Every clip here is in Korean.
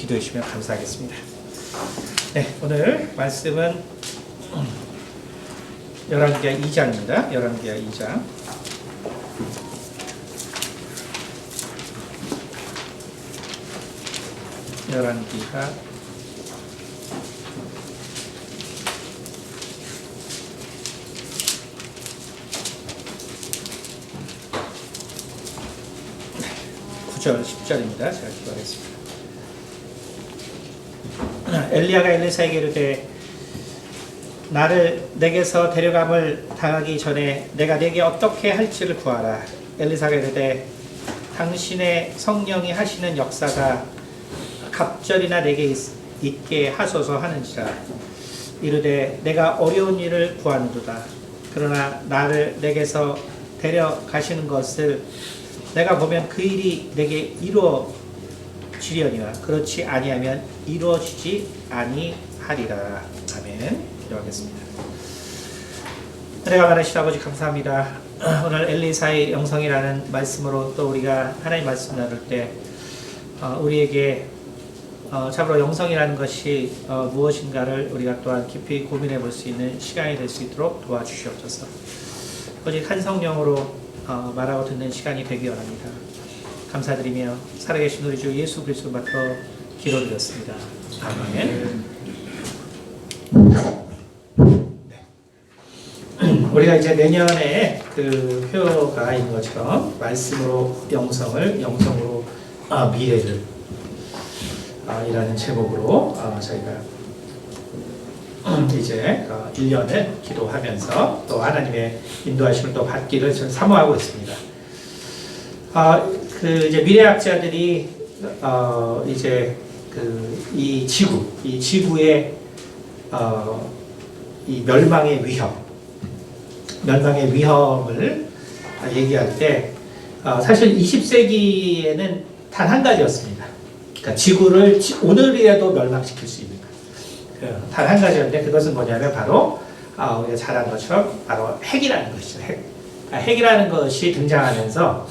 기도해 주시면 감사하겠습니다. 네, 오늘 말씀은 열왕기하 2장입니다. 열왕기하 2장. 열왕기하 9절, 10절입니다. 제가 기도하겠습니다. 엘리야가 엘리사에게 이르되 나를 내게서 데려감을 당하기 전에 내가 내게 어떻게 할지를 구하라. 엘리사가 이르되 당신의 성령이 하시는 역사가 갑절이나 내게 있게 하소서 하는지라. 이르되 내가 어려운 일을 구하는도다. 그러나 나를 내게서 데려가시는 것을 내가 보면 그 일이 내게 이루어지려니와 그렇지 아니하면 이루어지지 아니하리라. 아멘. 기도하겠습니다. 은혜가 많으신 아버지 감사합니다. 오늘 엘리사의 영성이라는 말씀으로 또 우리가 하나님 말씀 나눌 때 우리에게 참으로 영성이라는 것이 무엇인가를 우리가 또한 깊이 고민해 볼 수 있는 시간이 될 수 있도록 도와주시옵소서. 오직 한 성령으로 말하고 듣는 시간이 되기 원합니다. 감사드리며 살아계신 우리 주 예수 그리스도 받들어 기도드렸습니다. 아멘. 우리가 이제 내년에 그 표가 있는 것처럼 말씀으로 영성을, 영성으로 미래를 이라는 제목으로 저희가 이제 1년을 기도하면서 또 하나님의 인도하심을 또 받기를 저는 사모하고 있습니다. 그 이제 미래학자들이 이제 이 지구의 이 멸망의 위험을 얘기할 때 사실 20세기에는 단 한 가지였습니다. 그러니까 지구를 오늘이라도 멸망시킬 수 있는 단 한 가지였는데 그것은 뭐냐면 바로 우리가 잘 아는 것처럼 바로 핵이라는 것이죠. 핵이라는 것이 등장하면서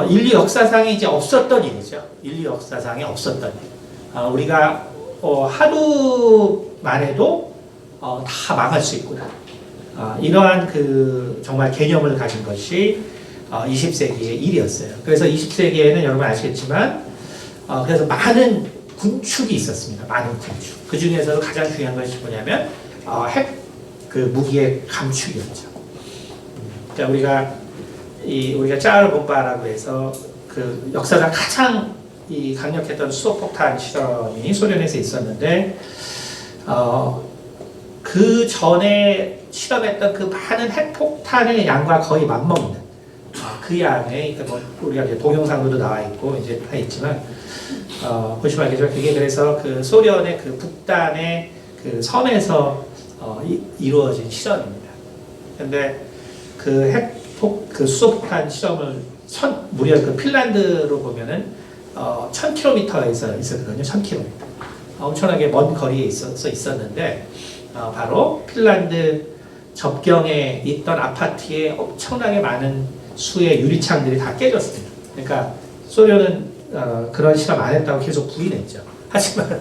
인류 역사상에 이제 없었던 일이죠. 인류 역사상에 없었던 일. 우리가 하루만 해도 다 망할 수 있구나. 이러한 정말 개념을 가진 것이 20세기의 일이었어요. 그래서 20세기에는 여러분 아시겠지만 그래서 많은 군축이 있었습니다. 많은 군축. 그 중에서도 가장 중요한 것이 뭐냐면 핵 무기의 감축이었죠. 그러니까 우리가 짜르 bomba라고 해서 그 역사상 가장 강력했던 수소폭탄 실험이 소련에서 있었는데 그 전에 실험했던 그 많은 핵폭탄의 양과 거의 맞먹는 그 양에 그러니까 우리가 이제 동영상으로도 나와 있고 이제 다 있지만 보시면 알겠지만 그게 그래서 그 소련의 그 북단의 그 섬에서 이루어진 실험입니다. 그런데 그 수소폭탄 실험을 무려 그 핀란드로 보면은 1000km에서 있었거든요. 1000km. 엄청나게 먼 거리에 있었는데 바로 핀란드 접경에 있던 아파트에 엄청나게 많은 수의 유리창들이 다 깨졌습니다. 그러니까 소련은 그런 실험 안 했다고 계속 부인했죠. 하지만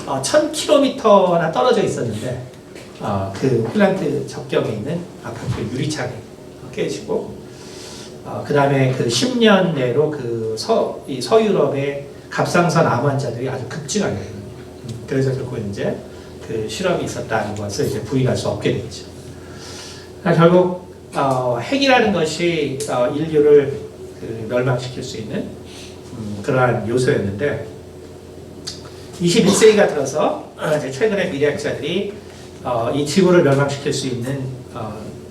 1000km나 떨어져 있었는데 그 핀란드 접경에 있는 아파트 유리창이 깨지고 그 다음에 그 10년 내로 이 서유럽의 갑상선 암 환자들이 아주 급증하게 됩니다. 그래서 결국 이제 그 실험이 있었다는 것을 이제 부인할 수 없게 됐죠. 결국 핵이라는 것이 인류를 멸망시킬 수 있는 그러한 요소였는데 21세기가 들어서 이제 최근에 미래학자들이 이 지구를 멸망시킬 수 있는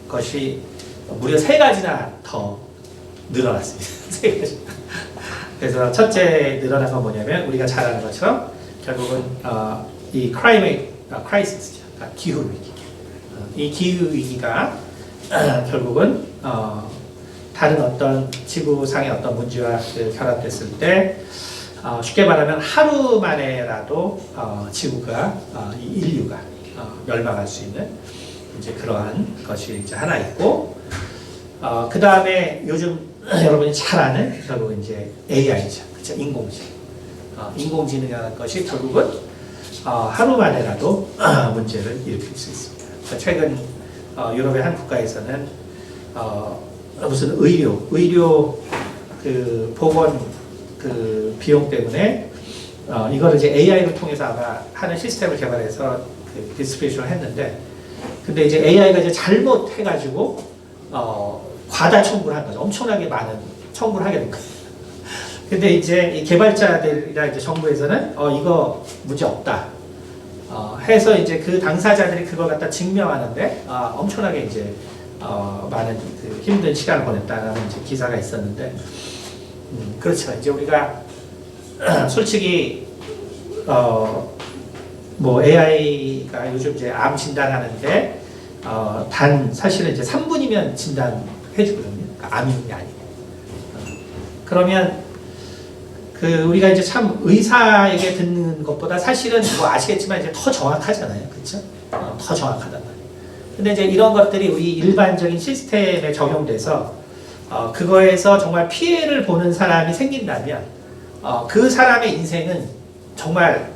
것이 무려 3가지나 더 늘어났습니다. 3가지. 그래서 첫째 늘어난 건 뭐냐면 우리가 잘 아는 것처럼 결국은 이 climate crisis, 기후 위기. 이 기후 위기가 결국은 다른 어떤 지구상의 어떤 문제와 결합됐을 때 쉽게 말하면 하루 만에라도 지구가 인류가 멸망할 수 있는 이제 그러한 것이 이제 하나 있고 그 다음에 요즘 여러분이 잘 아는 결국 이제 AI죠, 그렇죠? 인공지능. 인공지능이라는 것이 결국은 하루 만에라도 문제를 일으킬 수 있습니다. 최근 유럽의 한 국가에서는 무슨 의료 그 보건 그 비용 때문에 이거를 이제 AI를 통해서 아마 하는 시스템을 개발해서 그 디스트리뷰션을 했는데, 근데 이제 AI가 이제 잘못해가지고 과다 청구를 한 거죠. 엄청나게 많은 청구를 하게 된 거예요. 근데 이제 이 개발자들이나 이제 정부에서는 이거 문제 없다 해서 이제 그 당사자들이 그걸 갖다 증명하는데 엄청나게 이제 많은 그 힘든 시간을 보냈다라는 이제 기사가 있었는데, 그렇죠. 이제 우리가 솔직히 뭐 AI가 요즘 이제 암 진단하는데 단 사실은 이제 3분이면 진단해 주거든요. 그러니까 암이 아니고. 그러면 그 우리가 이제 참 의사에게 듣는 것보다 사실은 뭐 아시겠지만 이제 더 정확하잖아요. 그렇죠? 더 정확하단 말이에요. 근데 이제 이런 것들이 우리 일반적인 시스템에 적용돼서 그거에서 정말 피해를 보는 사람이 생긴다면 그 사람의 인생은 정말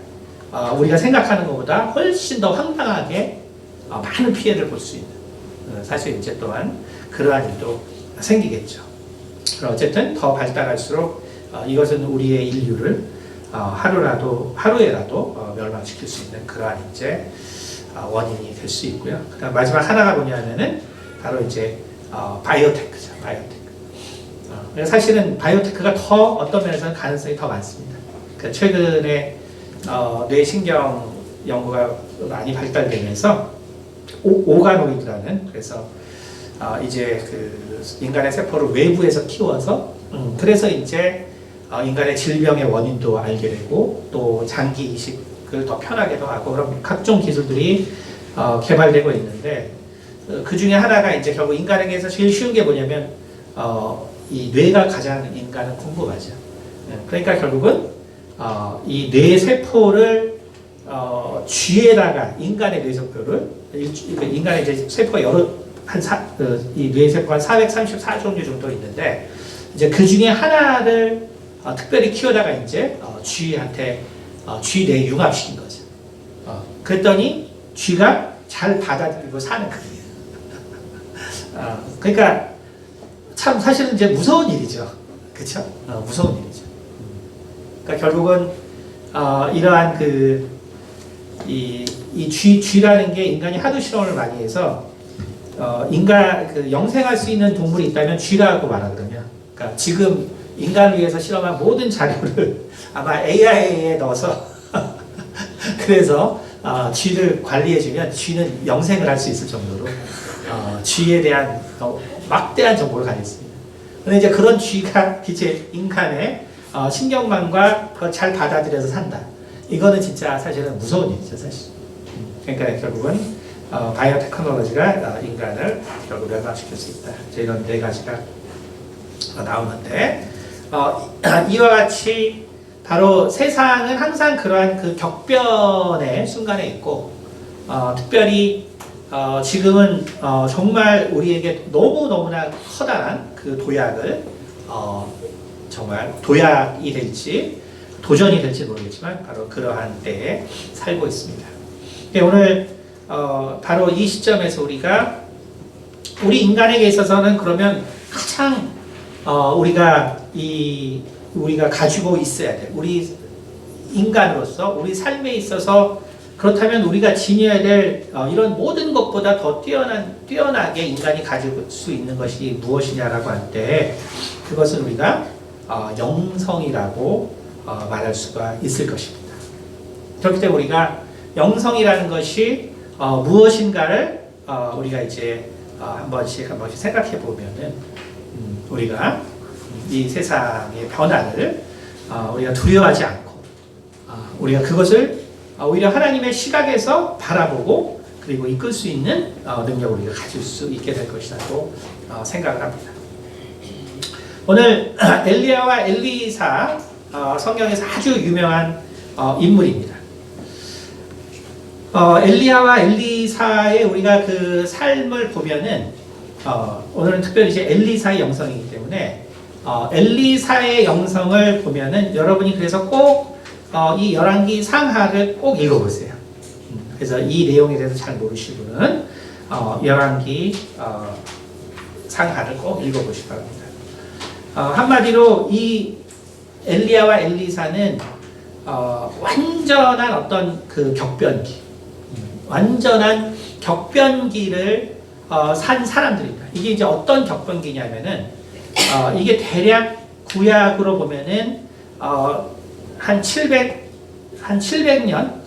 우리가 생각하는 것보다 훨씬 더 황당하게 많은 피해를 볼 수 있는, 사실 이제 또한 그러한 일도 생기겠죠. 어쨌든 더 발달할수록 이것은 우리의 인류를 하루에라도 멸망시킬 수 있는 그러한 이제 원인이 될 수 있고요. 그다음 마지막 하나가 뭐냐면은 바로 이제 바이오테크죠. 바이오테크. 사실은 바이오테크가 더 어떤 면에서는 가능성이 더 많습니다. 그러니까 최근에 뇌신경 연구가 많이 발달되면서 오가노이드라는, 그래서 이제 그 인간의 세포를 외부에서 키워서 그래서 이제 인간의 질병의 원인도 알게 되고 또 장기 이식을 더 편하게도 하고 그런 각종 기술들이 개발되고 있는데, 그 중에 하나가 이제 결국 인간에게서 제일 쉬운 게 뭐냐면 이 뇌가 가장 인간은 궁금하죠. 그러니까 결국은 이 뇌 세포를 쥐에다가 인간의 뇌 세포를 인간의 이제 세포가 이 뇌 세포가 434종류 정도 있는데, 이제 그 중에 하나를 특별히 키워다가 이제 쥐한테 쥐 뇌 융합시킨 거죠. 그랬더니 쥐가 잘 받아들이고 사는 거예요. 그러니까 참 사실은 이제 무서운 일이죠. 그렇죠? 무서운 일이죠. 그러니까 결국은 이러한 이 쥐라는 게 인간이 하도 실험을 많이 해서 인간 영생할 수 있는 동물이 있다면 쥐라고 말하거든요. 그러니까 지금 인간을 위해서 실험한 모든 자료를 아마 AI에 넣어서 그래서 쥐를 관리해주면 쥐는 영생을 할 수 있을 정도로 쥐에 대한 막대한 정보를 가지고 있습니다. 그런데 이제 그런 쥐가 이제 인간의 신경망과 그걸 잘 받아들여서 산다. 이거는 진짜 사실은 무서운 일이죠, 사실. 그러니까 결국은 바이오테크놀로지가 인간을 결국 멸망시킬 수 있다. 이런 네 가지가 나오는데, 이와 같이 바로 세상은 항상 그러한 그 격변의 순간에 있고, 특별히 지금은 정말 우리에게 너무너무나 커다란 그 도약을 정말 도약이 될지 도전이 될지 모르겠지만 바로 그러한 때에 살고 있습니다. 오늘 바로 이 시점에서 우리 인간에게 있어서는 그러면 가장 우리가 가지고 있어야 될, 우리 인간으로서 우리 삶에 있어서 그렇다면 우리가 지녀야 될 이런 모든 것보다 더 뛰어나게 인간이 가질 수 있는 것이 무엇이냐라고 할 때 그것은 우리가 영성이라고 말할 수가 있을 것입니다. 그렇기 때문에 우리가 영성이라는 것이 무엇인가를 우리가 이제 한 번씩 생각해 보면은 우리가 이 세상의 변화를 우리가 두려워하지 않고 우리가 그것을 오히려 하나님의 시각에서 바라보고 그리고 이끌 수 있는 능력을 우리가 가질 수 있게 될 것이라고 생각을 합니다. 오늘 엘리야와 엘리사 성경에서 아주 유명한 인물입니다. 엘리야와 엘리사의 우리가 그 삶을 보면은 오늘은 특별히 이제 엘리사의 영성이기 때문에 엘리사의 영성을 보면은 여러분이 그래서 꼭 이 열왕기 상하를 꼭 읽어보세요. 그래서 이 내용에 대해서 잘 모르실 분은 열왕기 상하를 꼭 읽어보시기 바랍니다. 한마디로 이 엘리야와 엘리사는 완전한 어떤 그 격변기, 완전한 격변기를 산 사람들입니다. 이게 이제 어떤 격변기냐면은 이게 대략 구약으로 보면은 한 700년,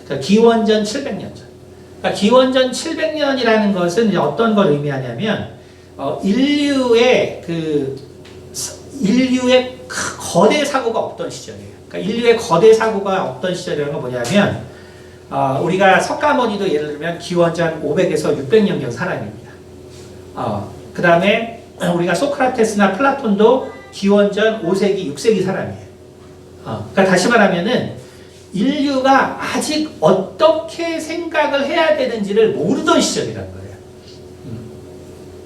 그러니까 기원전 700년 전. 그러니까 기원전 700년이라는 것은 이제 어떤 걸 의미하냐면 인류의 거대 사고가 없던 시절이에요. 그러니까 인류의 거대 사고가 없던 시절이라는 건 뭐냐면 우리가 석가모니도 예를 들면 기원전 500에서 600년경 사람입니다. 그 다음에 우리가 소크라테스나 플라톤도 기원전 5세기, 6세기 사람이에요. 그러니까 다시 말하면은 인류가 아직 어떻게 생각을 해야 되는지를 모르던 시절이라는 거예요.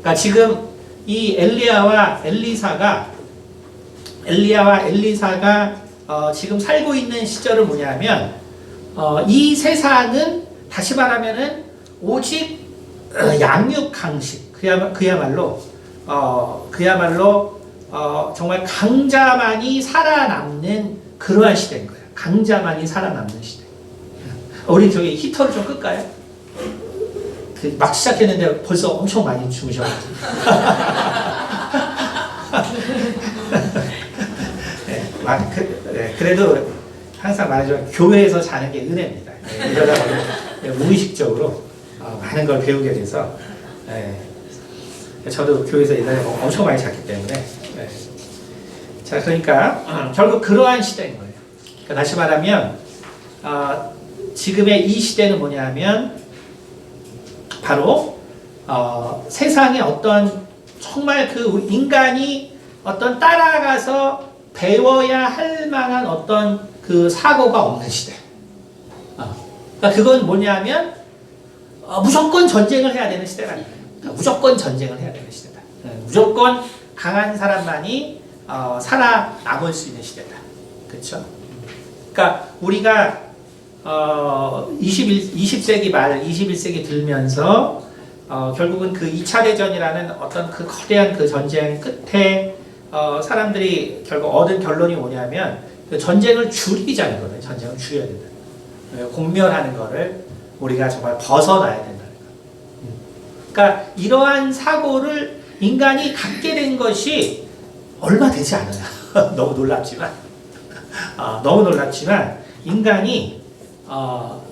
그러니까 지금 이 엘리야와 엘리사가 지금 살고 있는 시절은 뭐냐면 이 세상은 다시 말하면은 오직 양육 강식, 그야말로 정말 강자만이 살아남는 그러한 시대인 거예요. 강자만이 살아남는 시대. 우리 저기 히터를 좀 끌까요? 막 시작했는데 벌써 엄청 많이 주무셔가지고. 그래도 항상 말하지만 교회에서 자는 게 은혜입니다. 이러다 보면 무의식적으로 많은 걸 배우게 돼서 저도 교회에서 옛날에 엄청 많이 잤기 때문에 자, 그러니까 결국 그러한 시대인 거예요. 그러니까 다시 말하면 지금의 이 시대는 뭐냐면 바로 세상에 어떤 정말 그 인간이 어떤 따라가서 배워야 할 만한 어떤 그 사고가 없는 시대. 그러니까 그건 뭐냐면 무조건 전쟁을 해야 되는 시대라는 거예요. 그러니까 무조건 전쟁을 해야 되는 시대다. 무조건 강한 사람만이 살아남을 수 있는 시대다. 그렇죠? 그러니까 우리가 20세기 말 21세기 들면서 결국은 그 2차 대전이라는 어떤 그 거대한 그 전쟁 끝에 사람들이 결국 얻은 결론이 뭐냐면 그 전쟁을 줄이자는 거예요. 전쟁을 줄여야 된다. 공멸하는 거를 우리가 정말 벗어나야 된다는 거예요. 그러니까 이러한 사고를 인간이 갖게 된 것이 얼마 되지 않아요. 너무 놀랍지만 인간이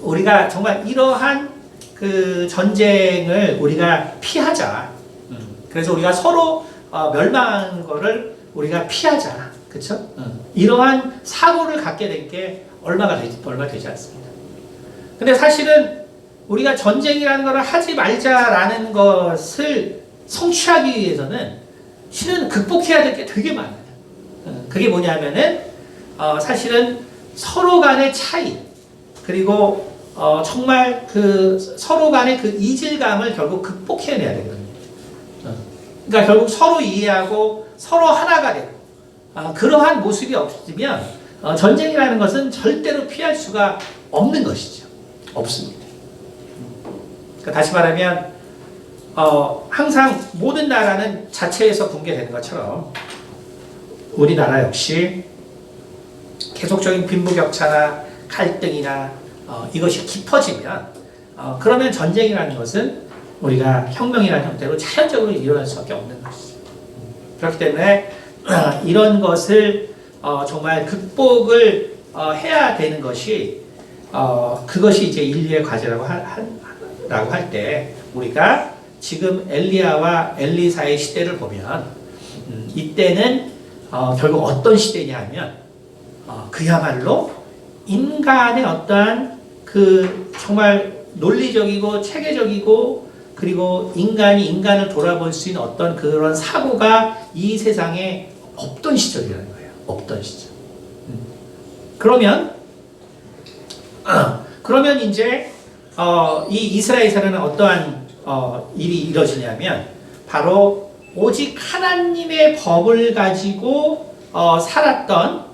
우리가 정말 이러한 그 전쟁을 우리가 피하자. 그래서 우리가 서로 멸망하는 거를 우리가 피하자. 그렇죠? 이러한 사고를 갖게 된 게 얼마 되지 않습니다. 근데 사실은 우리가 전쟁이라는 걸 하지 말자라는 것을 성취하기 위해서는 실은 극복해야 될 게 되게 많아요. 그게 뭐냐면은 사실은 서로 간의 차이, 그리고 정말 그 서로 간의 그 이질감을 결국 극복해내야 되는 겁니다. 그러니까 결국 서로 이해하고 서로 하나가 되고 그러한 모습이 없으면 전쟁이라는 것은 절대로 피할 수가 없는 것이죠. 없습니다. 그러니까 다시 말하면 항상 모든 나라는 자체에서 붕괴되는 것처럼 우리나라 역시 계속적인 빈부격차나 갈등이나 이것이 깊어지면 그러면 전쟁이라는 것은 우리가 혁명이라는 형태로 자연적으로 일어날 수밖에 없는 것이죠. 그렇기 때문에 이런 것을 정말 극복을 해야 되는 것이 그것이 이제 인류의 과제라고 할 때 우리가 지금 엘리야와 엘리사의 시대를 보면 이때는 결국 어떤 시대냐 하면 그야말로 인간의 어떠한 그 정말 논리적이고 체계적이고 그리고 인간이 인간을 돌아볼 수 있는 어떤 그런 사고가 이 세상에 없던 시절이라는 거예요. 없던 시절. 그러면 이제 이 이스라엘에서는 어떠한 일이 이루어지냐면 바로 오직 하나님의 법을 가지고 살았던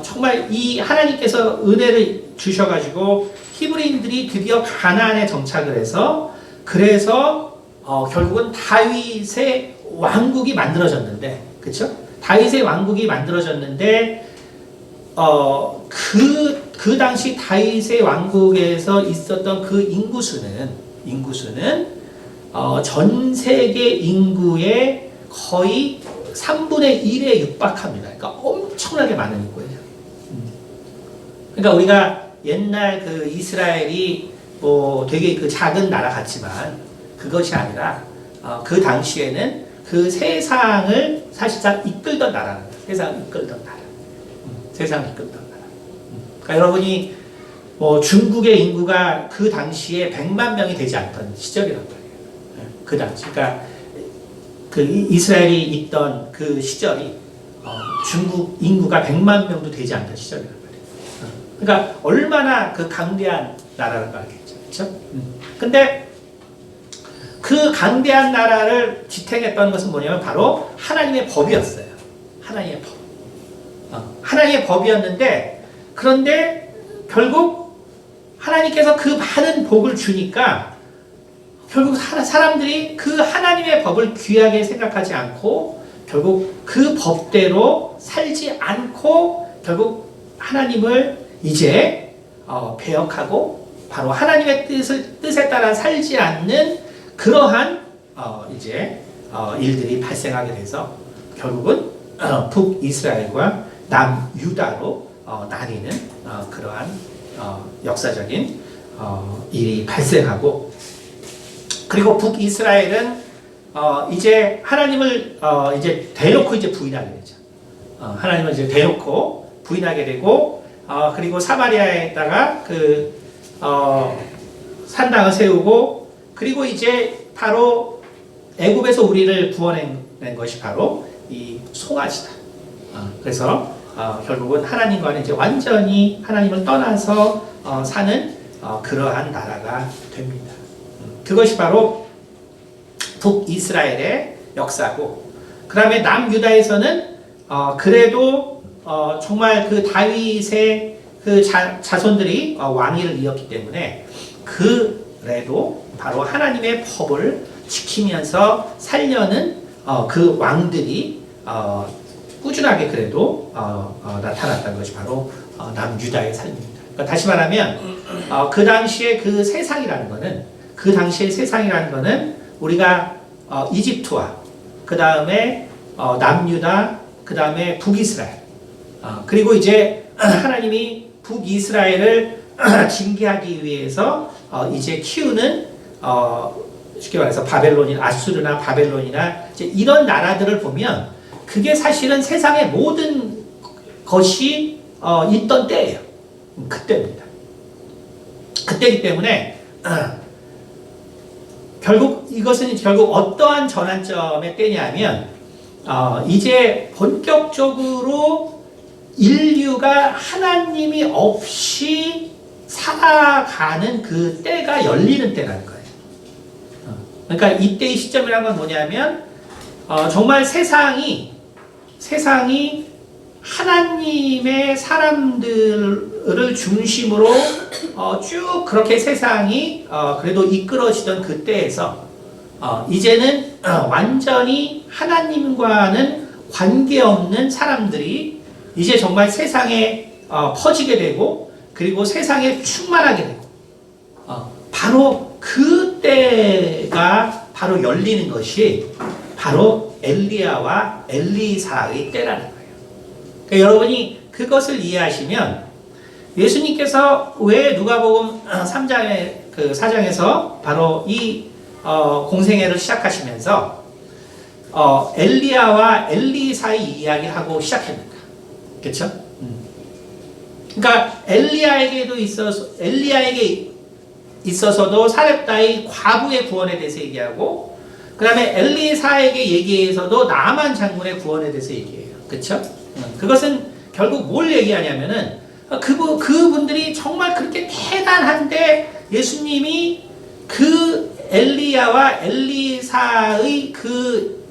정말 이 하나님께서 은혜를 주셔가지고 히브리인들이 드디어 가나안에 정착을 해서 그래서 결국은 다윗의 왕국이 만들어졌는데, 그렇죠? 다윗의 왕국이 만들어졌는데 그 당시 다윗의 왕국에서 있었던 그 인구수는 전 세계 인구의 거의 3분의 1에 육박합니다. 그러니까 엄청나게 많은 인구예요. 그러니까 우리가 옛날 그 이스라엘이 뭐 되게 그 작은 나라 같지만 그것이 아니라 그 당시에는 그 세상을 사실상 이끌던 나라는 세상을 이끌던 나라. 세상을 이끌던 나라. 그러니까 여러분이 뭐 중국의 인구가 그 당시에 100만 명이 되지 않던 시절이란 말이에요. 그 당시. 그러니까 그 이스라엘이 있던 그 시절이 중국 인구가 100만 명도 되지 않던 시절이란 말이에요. 그러니까 얼마나 그 강대한 나라라는 거 알겠죠. 그렇죠? 근데 그 강대한 나라를 지탱했던 것은 뭐냐면 바로 하나님의 법이었어요. 하나님의 법. 하나님의 법이었는데 그런데 결국 하나님께서 그 많은 복을 주니까 결국 사람들이 그 하나님의 법을 귀하게 생각하지 않고 결국 그 법대로 살지 않고 결국 하나님을 이제 배역하고 바로 하나님의 뜻에 따라 살지 않는 그러한 이제 일들이 발생하게 돼서 결국은 북이스라엘과 남유다로 나뉘는 그러한 역사적인 일이 발생하고, 그리고 북이스라엘은 이제 하나님을 이제 대놓고 이제 부인하게 되죠. 하나님을 이제 대놓고 부인하게 되고, 그리고 사마리아에다가 그 산당을 세우고, 그리고 이제 바로 애굽에서 우리를 구원한 것이 바로 이 송아지다. 그래서 결국은 하나님과는 이제 완전히 하나님을 떠나서 사는 그러한 나라가 됩니다. 그것이 바로 북이스라엘의 역사고, 그 다음에 남유다에서는 그래도 정말 그 다윗의 그 자손들이 왕위를 이었기 때문에 그래도 바로 하나님의 법을 지키면서 살려는 그 왕들이 꾸준하게 그래도 나타났던 것이 바로 남유다의 삶입니다. 그러니까 다시 말하면 그 당시에 그 세상이라는 거는 우리가 이집트와 그 다음에 남유다, 그 다음에 북이스라엘, 그리고 이제 하나님이 북이스라엘을 징계하기 위해서 이제 키우는 쉽게 말해서 아수르나 바벨론이나 이제 이런 나라들을 보면 그게 사실은 세상의 모든 것이 있던 때예요. 그때입니다. 그때이기 때문에 이것은 결국 어떠한 전환점의 때냐면 이제 본격적으로 인류가 하나님이 없이 살아가는 그 때가 열리는 때라는 거예요. 그러니까 이때의 시점이라는 건 뭐냐면 정말 세상이 하나님의 사람들을 중심으로 쭉 그렇게 세상이 그래도 이끌어지던 그때에서 이제는 완전히 하나님과는 관계없는 사람들이 이제 정말 세상에 퍼지게 되고, 그리고 세상에 충만하게 되고, 바로 그때가 바로 열리는 것이 바로 엘리야와 엘리사의 때라는 거예요. 그러니까 여러분이 그것을 이해하시면 예수님께서 왜 누가복음 3장의 그 4장에서 바로 이 공생애를 시작하시면서 엘리야와 엘리사의 이야기를 하고 시작했는가? 그렇죠? 그러니까 엘리야에게 있어서도 사렙다의 과부의 구원에 대해서 얘기하고, 그 다음에 엘리사에게 얘기해서도 나만 장군의 구원에 대해서 얘기해요. 그렇죠? 그것은 결국 뭘 얘기하냐면은 그분들이 정말 그렇게 대단한데 예수님이 그 엘리야와 엘리사의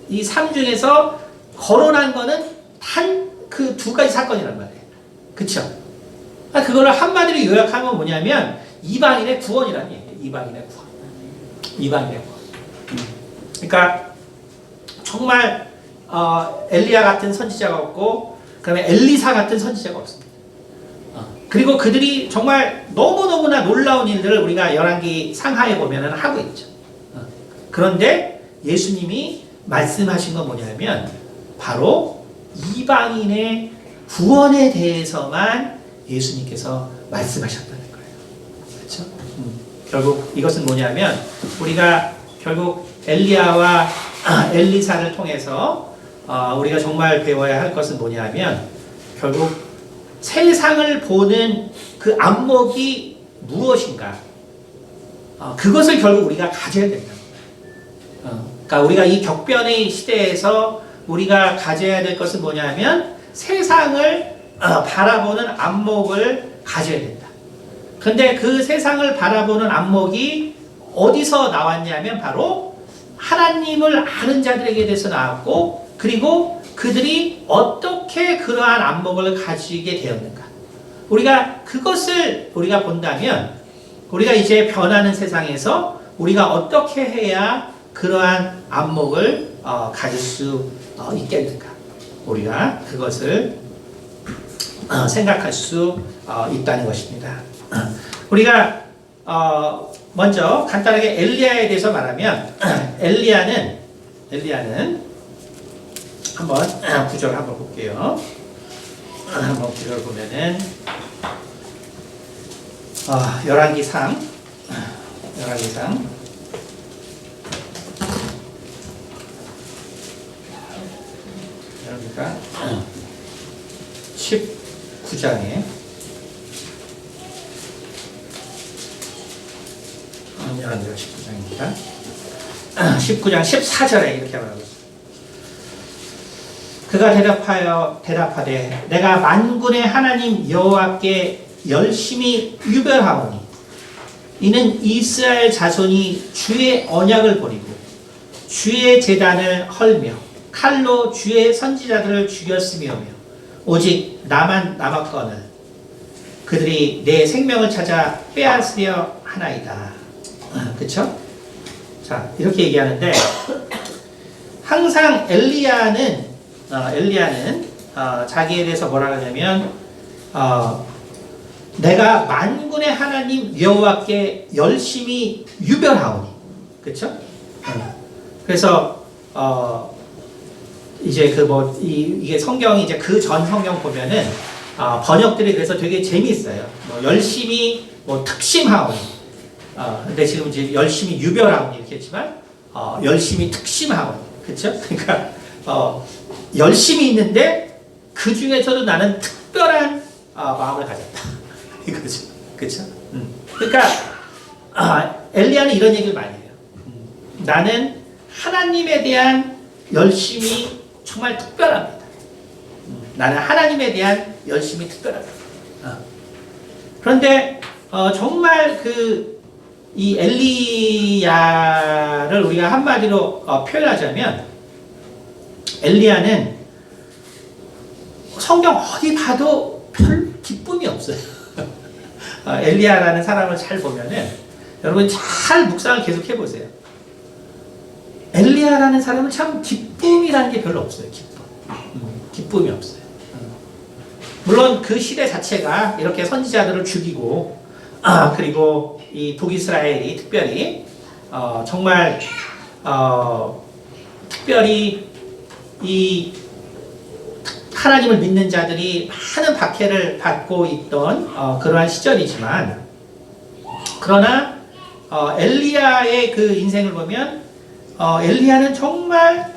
이 삶 중에서 거론한 거는 단 그 두 가지 사건이란 말이에요. 그쵸? 그거를 한마디로 요약하면 뭐냐면 이방인의 구원이라는 얘기예요. 이방인의 구원. 이방인의 구원. 그러니까 정말 엘리야 같은 선지자가 없고 그다음에 엘리사 같은 선지자가 없습니다. 그리고 그들이 정말 너무너무나 놀라운 일들을 우리가 열왕기 상하에 보면은 하고 있죠. 그런데 예수님이 말씀하신 건 뭐냐면 바로 이방인의 구원에 대해서만 예수님께서 말씀하셨다는 거예요. 그렇죠? 결국 이것은 뭐냐면 우리가 결국 엘리야와 엘리사를 통해서 우리가 정말 배워야 할 것은 뭐냐면 결국 세상을 보는 그 안목이 무엇인가? 그것을 결국 우리가 가져야 된다. 그러니까 우리가 이 격변의 시대에서 우리가 가져야 될 것은 뭐냐면 세상을 바라보는 안목을 가져야 된다. 그런데 그 세상을 바라보는 안목이 어디서 나왔냐면 바로 하나님을 아는 자들에게 대해서 나왔고 그리고 그들이 어떻게 그러한 안목을 가지게 되었는가. 우리가 그것을 우리가 본다면 우리가 이제 변하는 세상에서 우리가 어떻게 해야 그러한 안목을 가질 수 있겠는가. 우리가 그것을 생각할 수 있다는 것입니다. 우리가 먼저 간단하게 엘리야에 대해서 말하면 엘리야는 한번 구절을 한번 볼게요. 한번 구절을 보면은 열왕기상 열왕기상 19장에 열왕기상 19장입니다. 19장 14절에 이렇게 말하고 있습니다. 그가 대답하되 내가 만군의 하나님 여호와께 열심히 유별하오니 이는 이스라엘 자손이 주의 언약을 버리고 주의 제단을 헐며 칼로 주의 선지자들을 죽였으며며 오직 나만 남았거늘 그들이 내 생명을 찾아 빼앗으려 하나이다. 그쵸? 자, 이렇게 얘기하는데 항상 엘리야는 자기에 대해서 뭐라 하냐면 내가 만군의 하나님 여호와께 열심히 유별하오니, 그렇죠? 그래서 이제 이게 성경이 이제 그 전 성경 보면은 번역들이 그래서 되게 재미있어요. 열심히 특심하오니, 근데 지금 이제 열심히 유별하오니 이렇게 했지만 열심히 특심하오니, 그렇죠? 그러니까 열심히 있는데 그 중에서도 나는 특별한 마음을 가졌다. 이거죠. 그렇죠? 그러니까 엘리야는 이런 얘기를 많이 해요. 나는 하나님에 대한 열심이 정말 특별합니다. 나는 하나님에 대한 열심이 특별합니다. 그런데 정말 이 엘리야를 우리가 한마디로 표현하자면 엘리야는 성경 어디 봐도 별 기쁨이 없어요. 엘리야라는 사람을 잘 보면은 여러분 잘 묵상을 계속 해보세요. 엘리야라는 사람은 참 기쁨이라는 게 별로 없어요. 기쁨이 없어요. 물론 그 시대 자체가 이렇게 선지자들을 죽이고 그리고 이 북이스라엘이 특별히 정말 특별히 이 하나님을 믿는 자들이 많은 박해를 받고 있던 그러한 시절이지만 그러나 엘리야의 그 인생을 보면 엘리야는 정말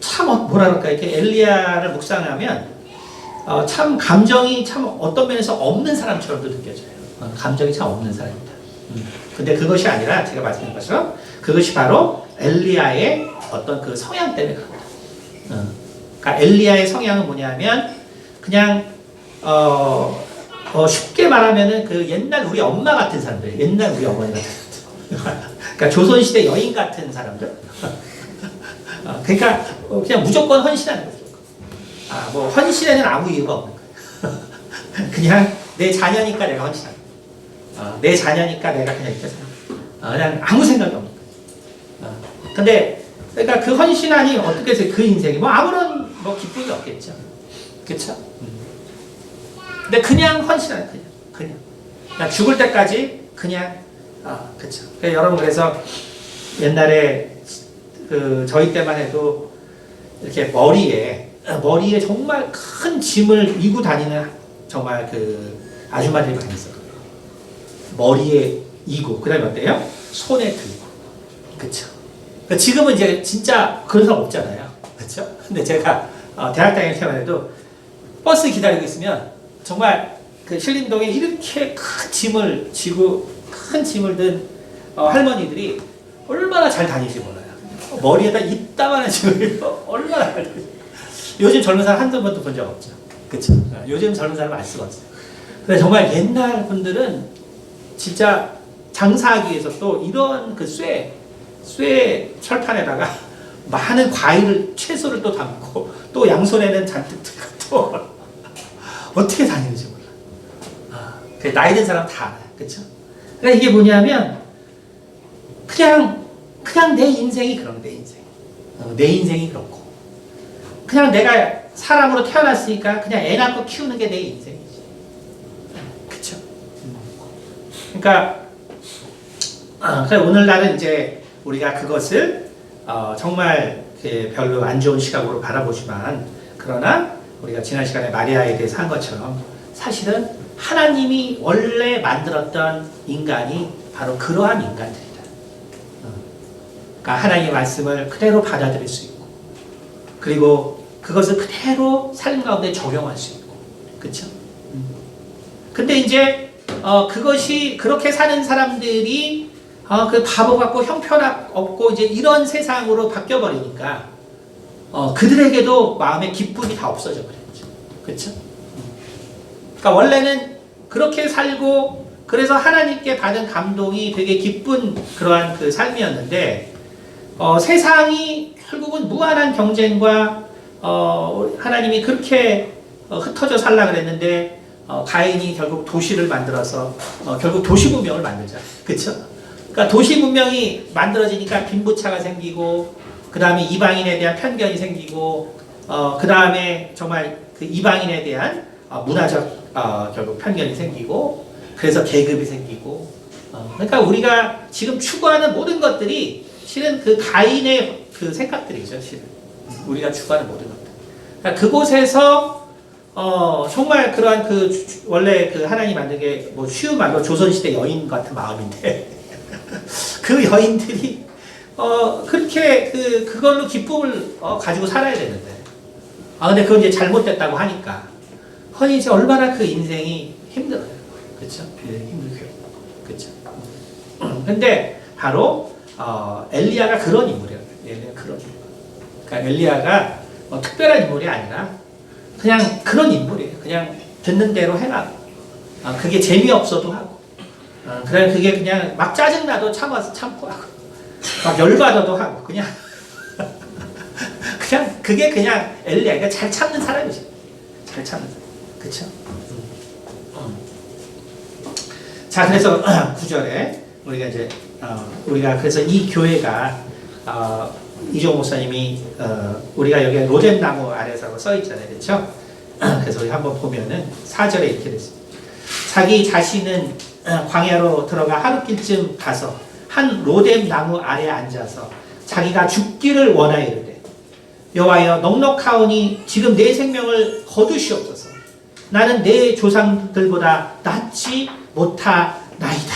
참 뭐라 그럴까 이렇게 엘리야를 묵상하면 참 감정이 참 어떤 면에서 없는 사람처럼도 느껴져요. 감정이 참 없는 사람입니다. 근데 그것이 아니라 제가 말씀드린 것처럼 그것이 바로 엘리야의 어떤 그 성향 때문에 그렇다. 그러니까 엘리야의 성향은 뭐냐면 그냥 쉽게 말하면은 그 옛날 우리 엄마 같은 사람들, 옛날 우리 어머니 같은 사람들, 그러니까 조선시대 여인 같은 사람들. 그러니까 그냥 무조건 헌신하는 거죠. 뭐 헌신에는 아무 이유가 없는 거예요. 그냥 내 자녀니까 내가 헌신한다. 내 자녀니까 내가 그냥 이렇게 살아. 그냥 아무 생각이 없는 거야. 근데 그러니까 그 헌신하니 어떻게 해서 그 인생이 뭐 아무런 뭐 기쁨이 없겠죠. 그쵸? 근데 그냥 헌신하는 그냥 죽을 때까지 그냥 그쵸. 그러니까 여러분 그래서 옛날에 그 저희 때만 해도 이렇게 머리에 정말 큰 짐을 이고 다니는 정말 그 아줌마들이 많이 있었거든요. 머리에 이고 그다음에 어때요? 손에 들고 그쵸. 그러니까 지금은 이제 진짜 그런 사람 없잖아요. 그쵸? 근데 제가 대학 다닐 때만 해도 버스 기다리고 있으면 정말 그 신림동에 이렇게 큰 짐을 지고 큰 짐을 든 할머니들이 얼마나 잘 다니지 몰라요. 머리에다 이따만한 짐을 얼마나 잘 다니지. 요즘 젊은 사람 한두 번도 본 적 없죠. 그쵸? 요즘 젊은 사람은 알 수가 없어요. 근데 정말 옛날 분들은 진짜 장사하기 위해서 또 이런 그 쇠 철판에다가 많은 과일을 채소를 또 담고 또 양손에는 잔뜩 들고 또 어떻게 다니는지 몰라. 나이 든 사람 다 알아요. 그쵸? 그러니까 이게 뭐냐면 그냥 내 인생이 그런 내 인생. 내 인생이 그렇고 그냥 내가 사람으로 태어났으니까 그냥 애 낳고 키우는 게 내 인생이지. 그쵸? 그러니까 오늘날은 이제 우리가 그것을 정말 별로 안 좋은 시각으로 바라보지만 그러나 우리가 지난 시간에 마리아에 대해서 한 것처럼 사실은 하나님이 원래 만들었던 인간이 바로 그러한 인간들이다. 그러니까 하나님의 말씀을 그대로 받아들일 수 있고 그리고 그것을 그대로 삶 가운데 적용할 수 있고 그렇죠? 근데 이제 그것이 그렇게 사는 사람들이 그 바보 같고 형편없고 이제 이런 세상으로 바뀌어 버리니까 그들에게도 마음의 기쁨이 다 없어져 버렸죠. 그렇죠? 그러니까 원래는 그렇게 살고 그래서 하나님께 받은 감동이 되게 기쁜 그러한 그 삶이었는데 세상이 결국은 무한한 경쟁과 하나님이 그렇게 흩어져 살라 그랬는데 가인이 결국 도시를 만들어서 결국 도시 문명을 만들자. 그렇죠? 그러니까 도시 문명이 만들어지니까 빈부차가 생기고 그 다음에 이방인에 대한 편견이 생기고 그 다음에 정말 그 이방인에 대한 문화적 결국 편견이 생기고 그래서 계급이 생기고 그러니까 우리가 지금 추구하는 모든 것들이 실은 그 가인의 그 생각들이죠. 실은 우리가 추구하는 모든 것들. 그러니까 그곳에서 정말 그러한 그 원래 그 하나님 만든 게 뭐 쉬운 말로 조선시대 여인 같은 마음인데 그 여인들이 그렇게 그걸로 기쁨을 가지고 살아야 되는데 근데 그건 이제 잘못됐다고 하니까 이제 얼마나 그 인생이 힘들어요. 그렇죠? 힘들고요. 그렇죠? 근데 바로 엘리야가 그런 인물이에요. 엘리야가 그런 인물. 그러니까 엘리야가 특별한 인물이 아니라 그냥 그런 인물이에요. 그냥 듣는 대로 해라. 그게 재미없어도 하고 그래 그게 그냥 막 짜증나도 참고 하고 막 열받아도 하고 그냥 그게 그냥 엘리야. 그러니까 잘 참는 사람이지. 잘 참는 사람. 그쵸? 자, 그래서 9절에 우리가 이제 우리가 그래서 이 교회가 이종 목사님이 우리가 여기 로뎀 나무 아래서 써 있잖아요. 그렇죠? 그래서 우리 한번 보면은 4절에 이렇게 됐습니다. 자기 자신은 광야로 들어가 하루길쯤 가서 한 로뎀 나무 아래에 앉아서 자기가 죽기를 원하이르되 여호와여 넉넉하오니 지금 내 생명을 거두시옵소서. 나는 내 조상들보다 낫지 못하나이다.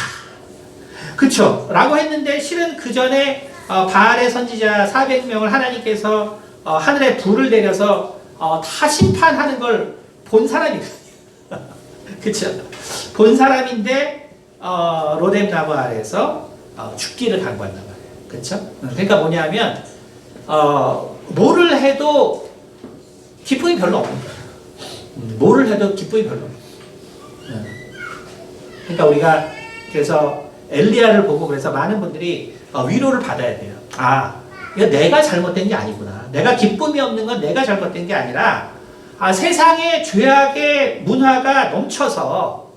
그쵸? 라고 했는데 실은 그 전에 바알의 선지자 400명을 하나님께서 하늘에 불을 내려서 다 심판하는 걸 본 사람이거든요. 그쵸? 본 사람인데 로뎀 나무 아래에서 죽기를 간구한단 말이에요. 그쵸? 그러니까 뭐냐면 뭐를 해도 기쁨이 별로 없는 거예요. 뭐를 해도 기쁨이 별로 없어요. 그러니까 우리가 그래서 엘리야를 보고 그래서 많은 분들이 위로를 받아야 돼요. 이거 내가 잘못된 게 아니구나. 내가 기쁨이 없는 건 내가 잘못된 게 아니라 세상의 죄악의 문화가 넘쳐서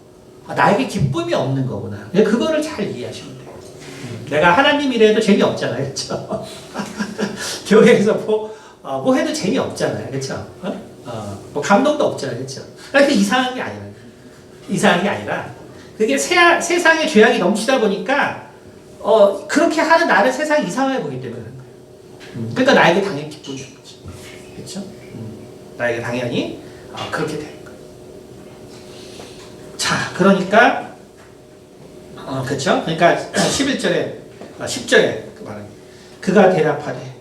나에게 기쁨이 없는 거구나. 그거를 잘 이해하시면 돼요. 내가 하나님이라도 재미없잖아요. 그렇죠? 교회에서 뭐 해도 재미없잖아요. 그렇죠? 뭐 감동도 없잖아요. 그렇죠? 그게 이상한 게 아니라. 이상한 게 아니라 그게 세상의 죄악이 넘치다 보니까 그렇게 하는 나를 세상이 이상하게 보기 때문에 그런 거예요. 그러니까 나에게 당연히 기쁨이 주는 거죠. 그렇죠? 나에게 당연히 그렇게 되는 거예요. 자, 그러니까 그렇죠? 그러니까 11절에 10절에 그 말은 그가 대답하되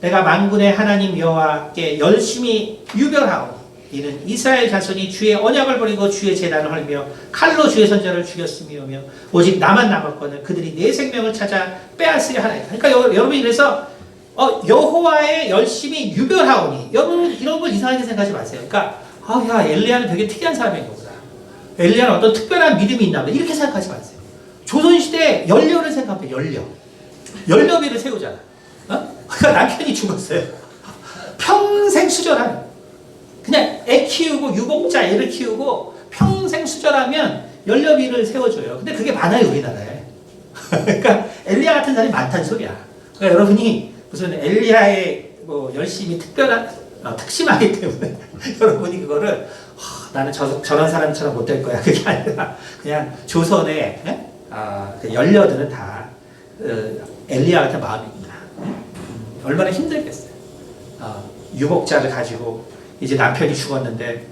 내가 만군의 하나님 여호와께 열심히 유별하오니 이는 이스라엘 자손이 주의 언약을 버리고 주의 제단을 헐며 칼로 주의 선자를 죽였으며 오직 나만 남았거늘 그들이 내 생명을 찾아 빼앗으려 하나이다. 그러니까 여러분이 그래서 여호와의 열심히 유별하오니 여러분 이런 걸 이상하게 생각하지 마세요. 그러니까 야 엘리야는 되게 특이한 사람인 거구나. 엘리야는 어떤 특별한 믿음이 있나 보다. 이렇게 생각하지 마세요. 조선시대 연료를 생각해요. 연료비를 세우잖아. 그러니까 남편이 죽었어요. 평생 수절하는 그냥 애 키우고 유복자 애를 키우고 평생 수절하면 연료비를 세워줘요. 근데 그게 많아요 우리나라에. 그러니까 엘리야 같은 사람이 많다는 소리야. 그러니까 여러분이 무슨 엘리야의 뭐 열심히 특별한 특심하기 때문에 여러분이 그거를 나는 저런 사람처럼 못 될 거야. 그게 아니라 그냥 조선의 그 연료들은 다 엘리야 같은 마음입니다. 얼마나 힘들겠어요. 유복자를 가지고 이제 남편이 죽었는데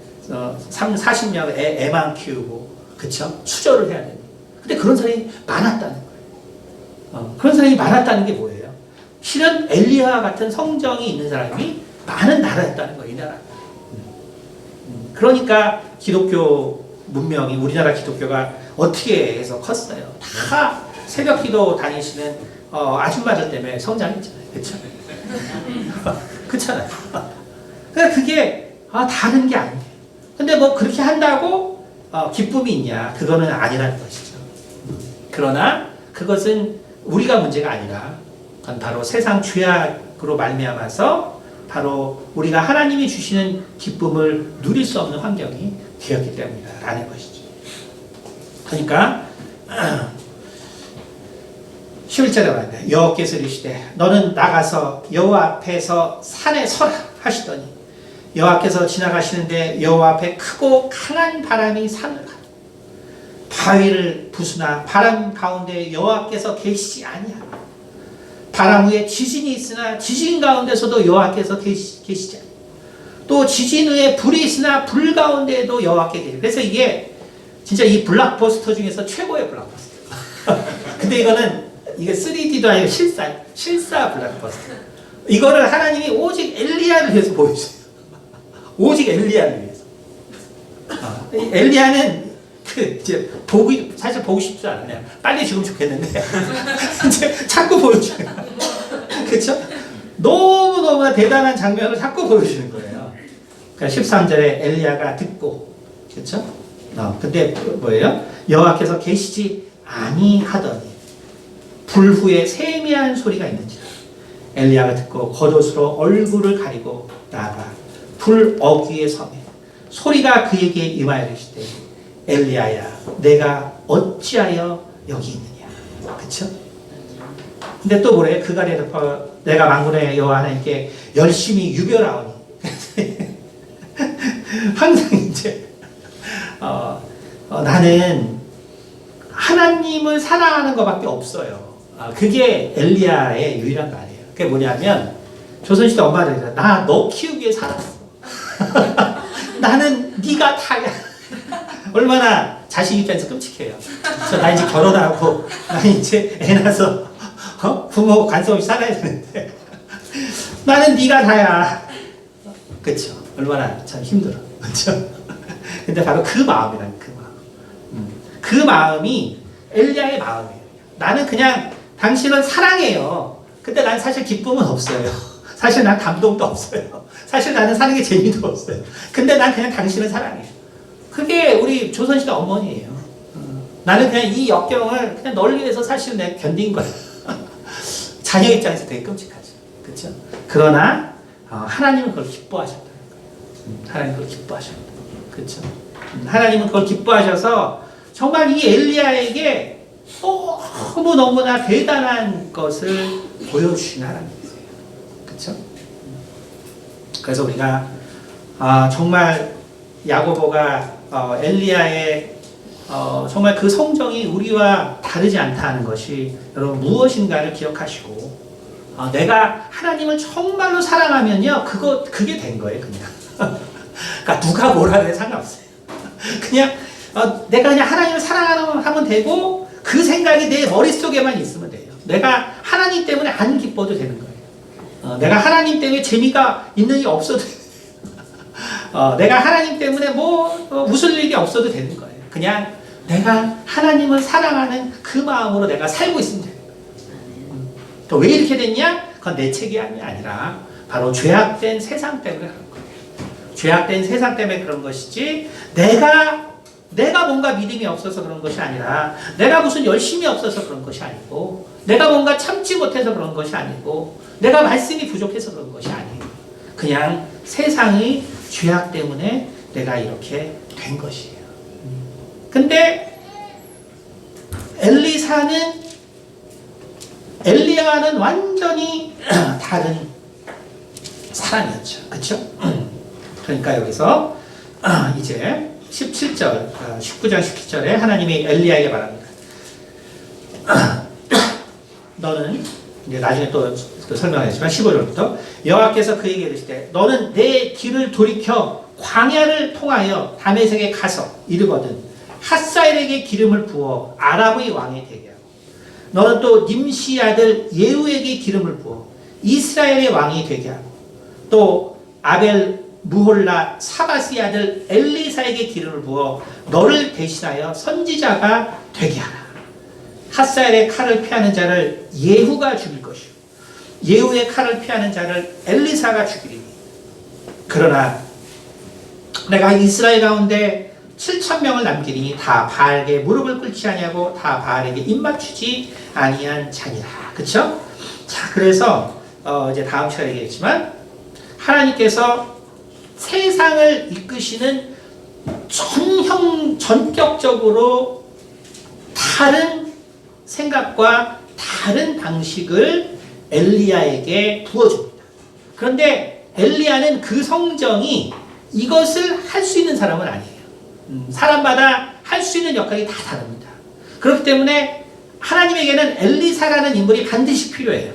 40년 애만 키우고 그쵸? 수절을 해야 됩니다. 근데 그런 사람이 많았다는 거예요. 그런 사람이 많았다는 게 뭐예요? 실은 엘리야 같은 성정이 있는 사람이 많은 나라였다는 거예요. 이 나라. 그러니까 기독교 문명이 우리나라 기독교가 어떻게 해서 컸어요. 다 새벽 기도 다니시는 아줌마들 때문에 성장했잖아요. 그쵸? 그렇잖아요. 그러니까 그게 다른 게 아니에요. 근데 뭐 그렇게 한다고 기쁨이 있냐? 그거는 아니라는 것이죠. 그러나 그것은 우리가 문제가 아니라 그건 바로 세상 죄악으로 말미암아서 바로 우리가 하나님이 주시는 기쁨을 누릴 수 없는 환경이 되었기 때문이다라는 것이죠. 그러니까 11절에 말합니다. 여호와께서 이르시되 너는 나가서 여호와 앞에서 산에 서라 하시더니 여호와께서 지나가시는데 여호와 앞에 크고 강한 바람이 산을 가고 바위를 부수나 바람 가운데 여호와께서 계시지 아니하며 바람 후에 지진이 있으나 지진 가운데서도 여호와께서 계시지 않아요. 또 지진 후에 불이 있으나 불 가운데에도 여호와께 계세요. 그래서 이게 진짜 이 블록버스터 중에서 최고의 블록버스터. 근데 이게 3D도 아니고 실사 블록버스터. 이거를 하나님이 오직 엘리야를 위해서 보여주세요. 오직 엘리야를 위해서. 엘리야는 이제 사실 보고 싶지 않아요. 빨리 죽으면 좋겠는데 이제 자꾸 보여주는 거예요. 그렇죠? 너무너무 대단한 장면을 자꾸 보여주는 거예요. 그러니까 13절에 엘리야가 듣고 그렇죠? 근데 뭐예요? 여호와께서 계시지 아니하더니 불 후에 세미한 소리가 있는지라 엘리야가 듣고 겉옷으로 얼굴을 가리고 나아가 불 어귀에 서매 소리가 그에게 임하여 이르시되 엘리야야 내가 어찌하여 여기 있느냐. 그쵸? 근데 또 뭐래? 그가 대답하여 내가 만군의 여호와 하나님께 열심히 유별하오니 항상 이제 나는 하나님을 사랑하는 것밖에 없어요. 그게 엘리야의 유일한 말이에요. 그게 뭐냐면 조선시대 엄마들이 나 너 키우기 위해 살았어. 나는 네가 다야. 얼마나 자식 입장에서 끔찍해요. 나 이제 결혼하고 나 이제 애 낳아서 부모 관심 없이 살아야 되는데 나는 네가 다야. 그렇죠? 얼마나 참 힘들어. 그렇죠? 근데 바로 그 마음이란 그 마음. 그 마음이 엘리야의 마음이에요. 나는 그냥 당신을 사랑해요. 근데 난 사실 기쁨은 없어요. 사실 난 감동도 없어요. 사실 나는 사는 게 재미도 없어요. 근데 난 그냥 당신을 사랑해요. 그게 우리 조선시대 어머니예요. 나는 그냥 이 역경을 그냥 널 위해서 사실 내가 견딘 거야. 자녀 입장에서 되게 끔찍하죠. 그렇죠? 그러나 하나님은 그걸 기뻐하셨다는 거예요. 하나님 그걸 기뻐하십니다. 그렇죠? 하나님은 그걸 기뻐하셔서 정말 이 엘리야에게 너무너무나 대단한 것을 보여주신 하나님이세요. 그렇죠? 그래서 우리가 정말 야고보가 엘리야의 정말 그 성정이 우리와 다르지 않다는 것이 여러분 무엇인가를 기억하시고 내가 하나님을 정말로 사랑하면요 그게 된 거예요. 그냥 그러니까 누가 뭐라 그래 상관없어요. 그냥 내가 그냥 하나님을 사랑하면 되고 그 생각이 내 머릿속에만 있으면 돼요. 내가 하나님 때문에 안 기뻐도 되는 거예요. 내가 하나님 때문에 재미가 있는 일이 없어도 내가 하나님 때문에 웃을 일이 없어도 되는 거예요. 그냥 내가 하나님을 사랑하는 그 마음으로 내가 살고 있으면 되는 거예요. 왜 이렇게 됐냐? 그건 내 책임이 아니라 바로 죄악된 세상 때문에 그런 거예요. 죄악된 세상 때문에 그런 것이지 내가 뭔가 믿음이 없어서 그런 것이 아니라 내가 무슨 열심이 없어서 그런 것이 아니고 내가 뭔가 참지 못해서 그런 것이 아니고 내가 말씀이 부족해서 그런 것이 아니에요. 그냥 세상의 죄악 때문에 내가 이렇게 된 것이에요. 근데 엘리야와는 완전히 다른 사람이었죠. 그렇죠? 그러니까 여기서 이제 19장 17절에 하나님이 엘리야에게 말합니다. 너는 이제 나중에 또 설명하겠지만 15절부터 여호와께서 그에게 이르시되 너는 내 길을 돌이켜 광야를 통하여 다메섹에 가서 이르거든 핫사엘에게 기름을 부어 아람의 왕이 되게 하고 너는 또 님시 아들 예후에게 기름을 부어 이스라엘의 왕이 되게 하고 또 아벨 무홀라 사바시 아들 엘리사에게 기름을 부어 너를 대신하여 선지자가 되게 하라. 핫사엘의 칼을 피하는 자를 예후가 죽일 것이요 예후의 칼을 피하는 자를 엘리사가 죽이리니 그러나 내가 이스라엘 가운데 7,000명을 남기니 다 바알에게 무릎을 꿇지 아니하고 다 바알에게 입맞추지 아니한 자니라. 그렇죠? 자, 그래서 이제 다음 시간에 얘기했지만 하나님께서 세상을 이끄시는 전격적으로 다른 생각과 다른 방식을 엘리야에게 부어줍니다. 그런데 엘리야는 그 성정이 이것을 할 수 있는 사람은 아니에요. 사람마다 할 수 있는 역할이 다 다릅니다. 그렇기 때문에 하나님에게는 엘리사라는 인물이 반드시 필요해요.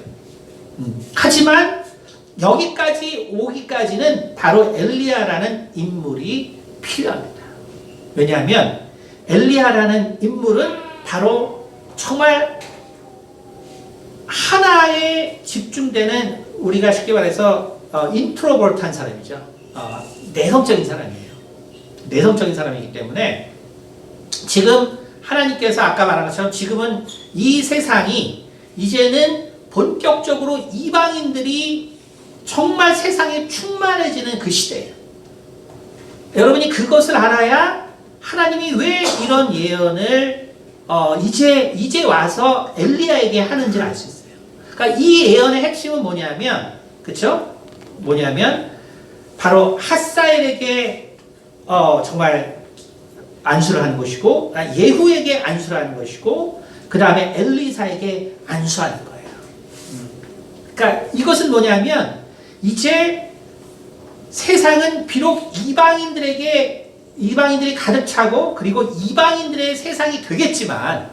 하지만 여기까지 오기까지는 바로 엘리야라는 인물이 필요합니다. 왜냐하면 엘리야라는 인물은 바로 정말 하나에 집중되는 우리가 쉽게 말해서 인트로버트한 사람이죠. 내성적인 사람이에요. 내성적인 사람이기 때문에 지금 하나님께서 아까 말한 것처럼 지금은 이 세상이 이제는 본격적으로 이방인들이 정말 세상에 충만해지는 그 시대예요. 여러분이 그것을 알아야 하나님이 왜 이런 예언을 이제 와서 엘리야에게 하는지를 알 수 있어요. 그러니까 이 예언의 핵심은 뭐냐면, 그렇죠? 뭐냐면 바로 핫사엘에게 정말 안수를 하는 것이고, 예후에게 안수를 하는 것이고, 그 다음에 엘리사에게 안수하는 거예요. 그러니까 이것은 뭐냐면 이제 세상은 비록 이방인들이 가득 차고 그리고 이방인들의 세상이 되겠지만,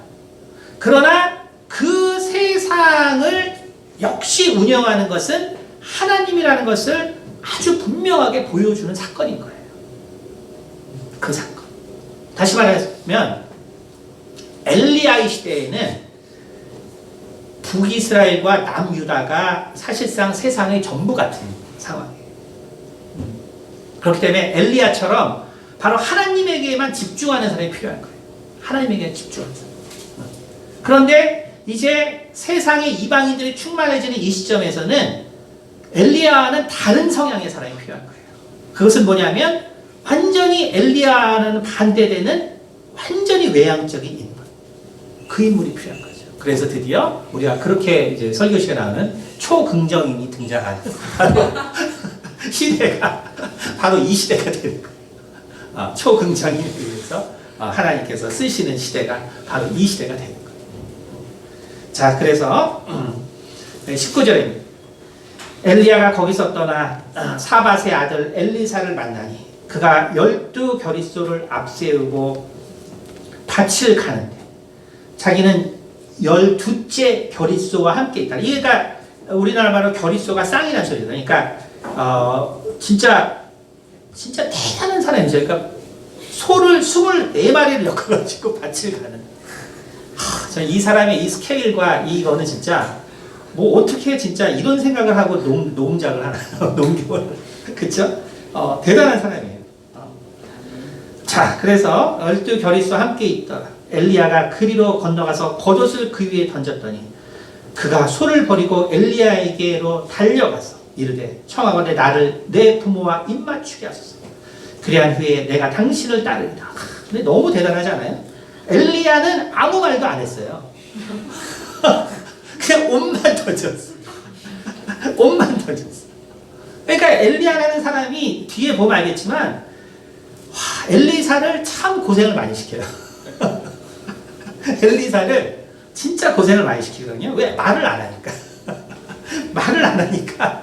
그러나 그 세상을 역시 운영하는 것은 하나님이라는 것을 아주 분명하게 보여주는 사건인 거예요. 그 사건. 다시 말하면 엘리야의 시대에는 북이스라엘과 남유다가 사실상 세상의 전부 같은 상황이에요. 그렇기 때문에 엘리야처럼 바로 하나님에게만 집중하는 사람이 필요한 거예요. 하나님에게 집중하는 사람. 그런데 이제 세상에 이방인들이 충만해지는 이 시점에서는 엘리야와는 다른 성향의 사람이 필요한 거예요. 그것은 뭐냐면 완전히 엘리야와는 반대되는 완전히 외향적인 인물. 그 인물이 필요한 거죠. 그래서 드디어 우리가 그렇게 이제 설교 시간에 나오는 초긍정인이 등장하는 시대가 바로 이 시대가 되는 거예요. 초긍정에 의해서 하나님께서 쓰시는 시대가 바로 이 시대가 되는 거예요. 자, 그래서 19절입니다. 엘리야가 거기서 떠나 사밧의 아들 엘리사를 만나니 그가 12겨릿소를 앞세우고 밭을 가는데 자기는 12째 겨릿소와 함께 있다. 이게 그러니까 우리나라 말로 겨릿소가 쌍이라는 소리다. 그러니까 진짜 대단한 사람이죠. 그러니까 소를 24마리를 엮어가지고 밭을 가는. 저는 이 사람의 이 스케일과 이거는 진짜 뭐 어떻게 진짜 이런 생각을 하고 농작을 하나요? 농경을. 그쵸? 대단한 사람이에요. 자, 그래서 12겨릿소 함께 있더라. 엘리야가 그리로 건너가서 겉옷을 그 위에 던졌더니 그가 소를 버리고 엘리야에게로 달려가서 이르되 청하건대 나를 내 부모와 입맞추게 하소서. 그리한 후에 내가 당신을 따르리라. 근데 너무 대단하지 않아요? 엘리야는 아무 말도 안 했어요. 그냥 옷만 던졌어. 옷만 던졌어. 그러니까 엘리야라는 사람이 뒤에 보면 알겠지만 엘리사를 참 고생을 많이 시켜요. 엘리사를 진짜 고생을 많이 시키거든요. 왜? 말을 안 하니까. 말을 안 하니까.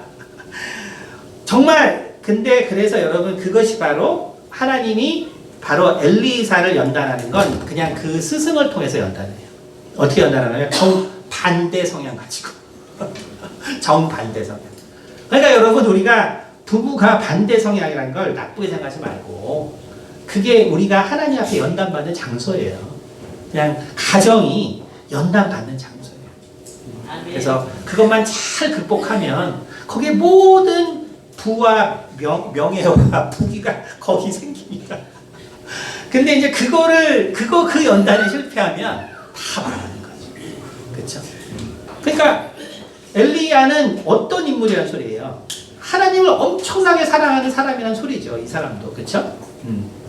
정말 근데 그래서 여러분 그것이 바로 하나님이 바로 엘리사를 연단하는 건 그냥 그 스승을 통해서 연단해요. 어떻게 연단하나요? 정반대 성향 가지고. 정반대 성향. 그러니까 여러분 우리가 부부가 반대 성향이라는 걸 나쁘게 생각하지 말고 그게 우리가 하나님 앞에 연단받는 장소예요. 그냥 가정이 연단받는 장소예요. 그래서 그것만 잘 극복하면 거기에 모든 부와 명예와 부귀가 거기 생깁니다. 근데 이제 그 연단에 실패하면 다 망하는 거죠. 그렇죠? 그러니까 엘리야는 어떤 인물이라는 소리예요? 하나님을 엄청나게 사랑하는 사람이라는 소리죠. 이 사람도. 그렇죠?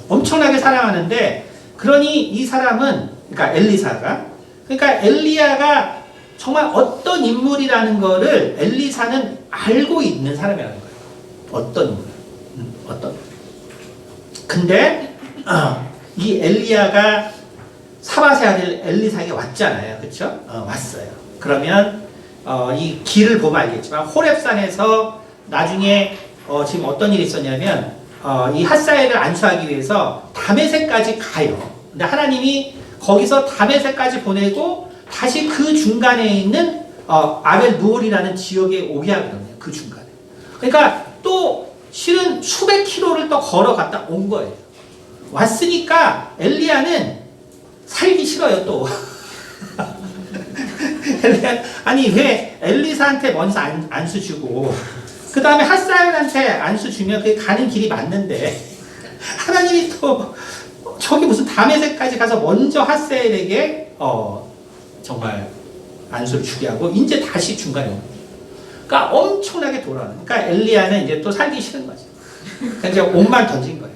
엄청나게 사랑하는데 그러니 이 사람은 그러니까 엘리사가 그러니까 엘리야가 정말 어떤 인물이라는 거를 엘리사는 알고 있는 사람이라는 거예요. 어떤 인물. 어떤. 근데 이 엘리야가 사밧의 아들 엘리사에게 왔잖아요. 그렇죠? 왔어요. 그러면 이 길을 보면 알겠지만 호렙산에서 나중에 지금 어떤 일이 있었냐면 이 핫사엘을 안수하기 위해서 다메섹까지 가요. 근데 하나님이 거기서 다메섹까지 보내고 다시 그 중간에 있는 아벨 누올이라는 지역에 오게 하거든요. 그 중간에. 그러니까 또 실은 수백 킬로를 또 걸어갔다 온 거예요. 왔으니까 엘리야는 살기 싫어요 또. 엘리야 아니 왜 엘리사한테 먼저 안수 주고 그 다음에 핫사엘한테 안수 주면 그게 가는 길이 맞는데 하나님이 또 저기 무슨 다메섹까지 가서 먼저 핫사엘에게 정말 안수를 주게 하고 이제 다시 중간에 오는 거예요. 그러니까 엄청나게 돌아오는. 그러니까 엘리야는 이제 또 살기 싫은 거죠. 그러니까 이제 옷만 던진 거예요.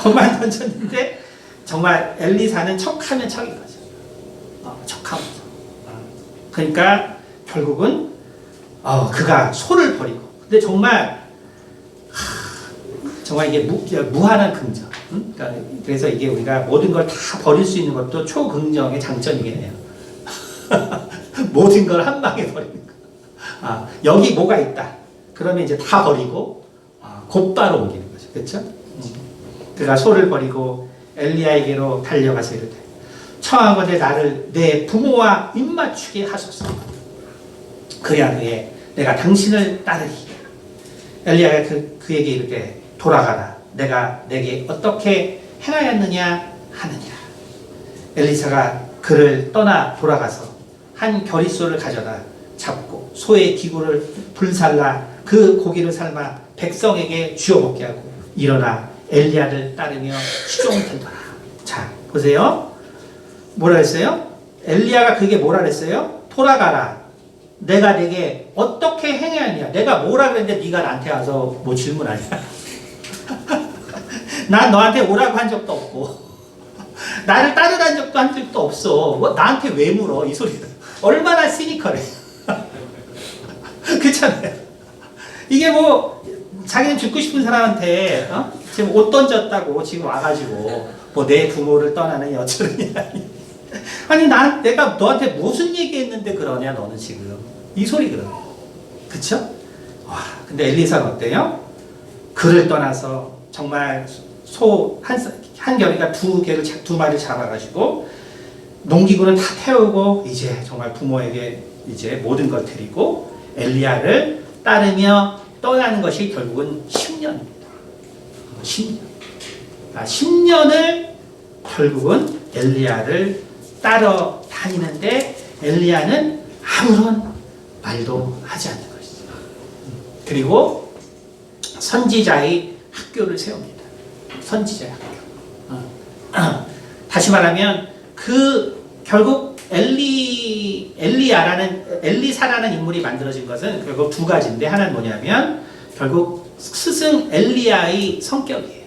옷만 던졌는데 정말 엘리사는 척하면 척인 거죠. 척하면 척. 그러니까 결국은 그가 소를 버리고. 근데 정말 이게 무한한 긍정. 그러니까 그래서 이게 우리가 모든 걸 다 버릴 수 있는 것도 초긍정의 장점이긴 해요. 모든 걸 한 방에 버리는 거. 여기 뭐가 있다. 그러면 이제 다 버리고 곧바로 옮기는 거죠. 그렇죠? 그가 소를 버리고 엘리야에게로 달려가서 이르되 청하건대 나를 내 부모와 입맞추게 하소서. 그리한 후에 내가 당신을 따르리. 엘리야가 그에게 이르되 돌아가라. 내가 내게 어떻게 행하였느냐 하느니라. 엘리사가 그를 떠나 돌아가서 한 겨릿소를 가져다 잡고 소의 기구를 불살라 그 고기를 삶아 백성에게 주어 먹게 하고 일어나 엘리야를 따르며 수종되더라. 자 보세요. 뭐라 했어요? 엘리야가 그게 뭐라 그랬어요? 돌아가라. 내가 내게 어떻게 행해야 내가 뭐라 그랬는데 네가 나한테 와서 뭐 질문하냐. 난 너한테 오라고 한 적도 없고 나를 따르라는 적도 한 적도 없어. 뭐 나한테 왜 물어? 이 소리는 얼마나 시니컬해. 그렇잖아요. 이게 뭐 자기는 죽고 싶은 사람한테 지금 옷 던졌다고 지금 와가지고 뭐 내 부모를 떠나는 여철이냐. 아니 내가 너한테 무슨 얘기했는데 그러냐 너는 지금 이 소리 그러. 그쵸? 와 근데 엘리사는 어때요? 그를 떠나서 정말 소 한 겨리가 두 마리 잡아가지고 농기구는 다 태우고 이제 정말 부모에게 이제 모든 걸 드리고 엘리야를 따르며 떠나는 것이 결국은 10년입니다. 10년. 10년을 결국은 엘리야를 따라 다니는데 엘리야는 아무런 말도 하지 않는 것이죠. 그리고 선지자의 학교를 세웁니다. 선지자의 학교. 다시 말하면 결국 엘리사라는 인물이 만들어진 것은 결국 두 가지인데 하나는 뭐냐면 결국 스승 엘리야의 성격이에요.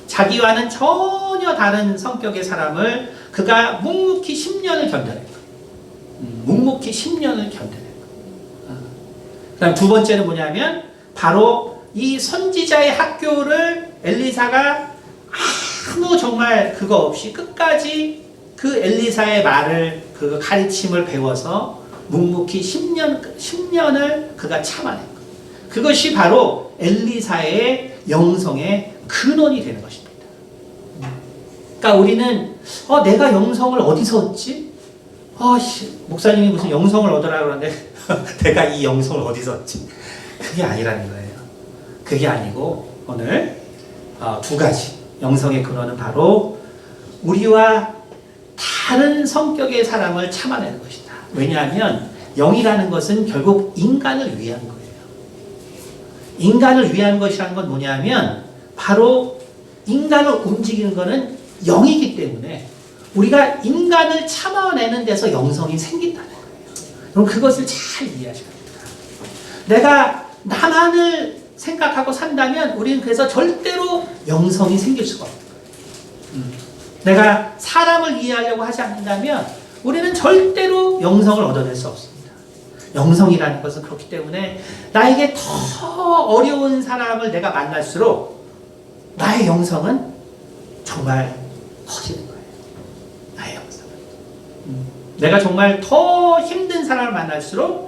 자기와는 전혀 다른 성격의 사람을 그가 묵묵히 10년을 견뎌낸 거예요. 묵묵히 10년을 견뎌낸 거예요. 그다음 두 번째는 뭐냐면 바로 이 선지자의 학교를 엘리사가 아무 정말 그거 없이 끝까지 그 엘리사의 말을 그 가르침을 배워서 묵묵히 10년을 그가 참아낸 거예요. 그것이 바로 엘리사의 영성의 근원이 되는 것입니다. 그러니까 우리는 내가 영성을 어디서 얻지? 목사님이 무슨 영성을 얻으라 그러는데 내가 이 영성을 어디서 얻지? 그게 아니라는 거예요. 그게 아니고 오늘 두 가지 영성의 근원은 바로 우리와 다른 성격의 사람을 참아내는 것이다. 왜냐하면 영이라는 것은 결국 인간을 위한 거예요. 인간을 위한 것이라는 건 뭐냐면 바로 인간을 움직이는 것은 영이기 때문에 우리가 인간을 참아내는 데서 영성이 생긴다는 거예요. 그럼 그것을 잘 이해하셔야 됩니다. 내가 나만을 생각하고 산다면 우리는 그래서 절대로 영성이 생길 수가 없는 거예요. 내가 사람을 이해하려고 하지 않는다면 우리는 절대로 영성을 얻어낼 수 없습니다. 영성이라는 것은 그렇기 때문에 나에게 더 어려운 사람을 내가 만날수록 나의 영성은 정말 커지는 거예요. 나의 영성은. 내가 정말 더 힘든 사람을 만날수록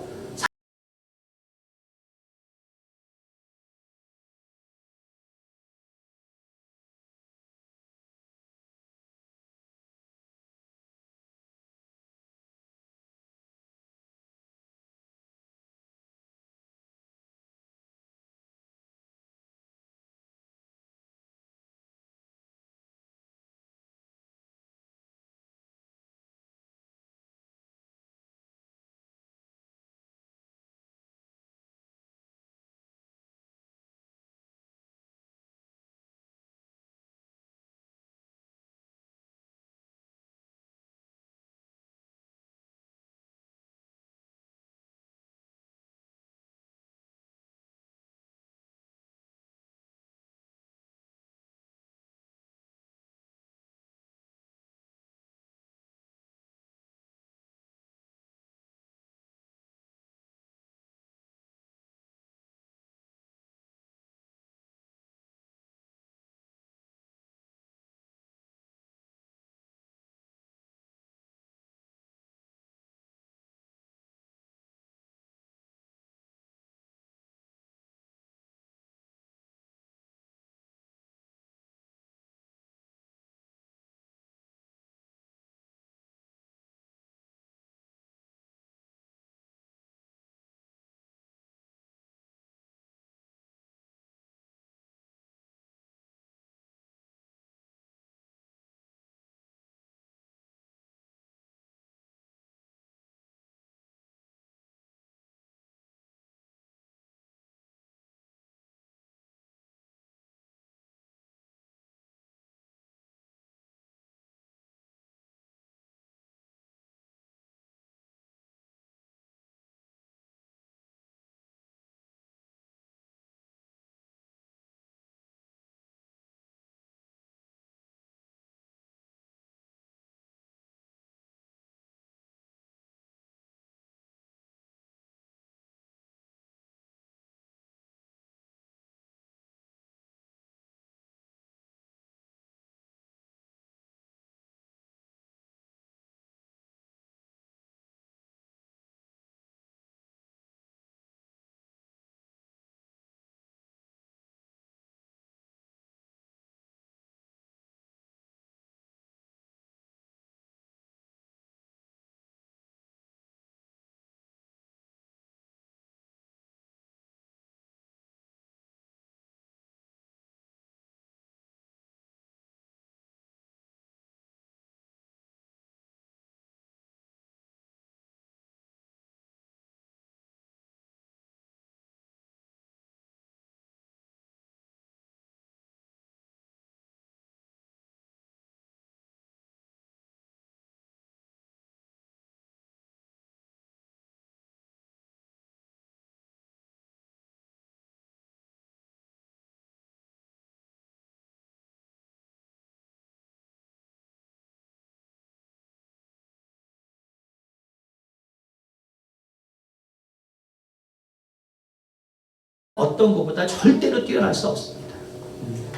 어떤 것보다 절대로 뛰어날 수 없습니다.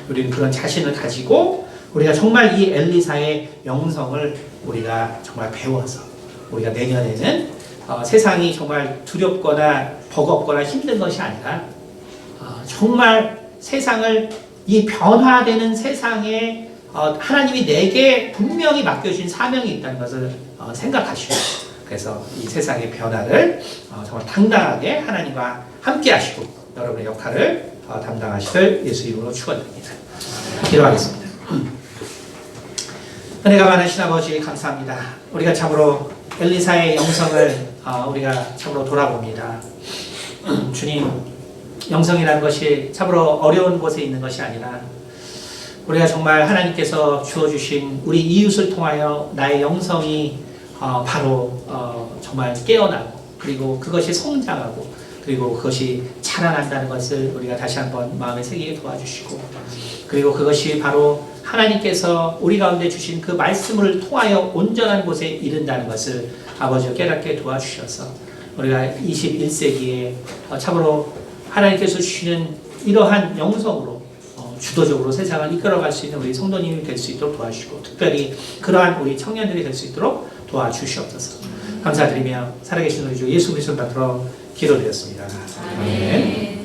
우리는 그런 자신을 가지고 우리가 정말 이 엘리사의 영성을 우리가 정말 배워서 우리가 내년에는 세상이 정말 두렵거나 버겁거나 힘든 것이 아니라 정말 세상을 이 변화되는 세상에 하나님이 내게 분명히 맡겨주신 사명이 있다는 것을 생각하시고 그래서 이 세상의 변화를 정말 당당하게 하나님과 함께 하시고 여러분의 역할을 담당하시길 예수 이름으로 축원드립니다. 기도하겠습니다. 은혜가 많으신 아버지 감사합니다. 우리가 참으로 엘리사의 영성을 우리가 참으로 돌아봅니다. 주님, 영성이라는 것이 참으로 어려운 곳에 있는 것이 아니라 우리가 정말 하나님께서 주어주신 우리 이웃을 통하여 나의 영성이 바로 정말 깨어나고 그리고 그것이 성장하고 그리고 그것이 자라난다는 것을 우리가 다시 한번 마음에 새기게 도와주시고 그리고 그것이 바로 하나님께서 우리 가운데 주신 그 말씀을 통하여 온전한 곳에 이른다는 것을 아버지가 깨닫게 도와주셔서 우리가 21세기에 참으로 하나님께서 주시는 이러한 영성으로 주도적으로 세상을 이끌어갈 수 있는 우리 성도님이 될 수 있도록 도와주시고 특별히 그러한 우리 청년들이 될 수 있도록 도와주시옵소서. 감사드리며 살아계신 우리 주 예수 그리스도 받들어 기도드렸습니다. 아멘.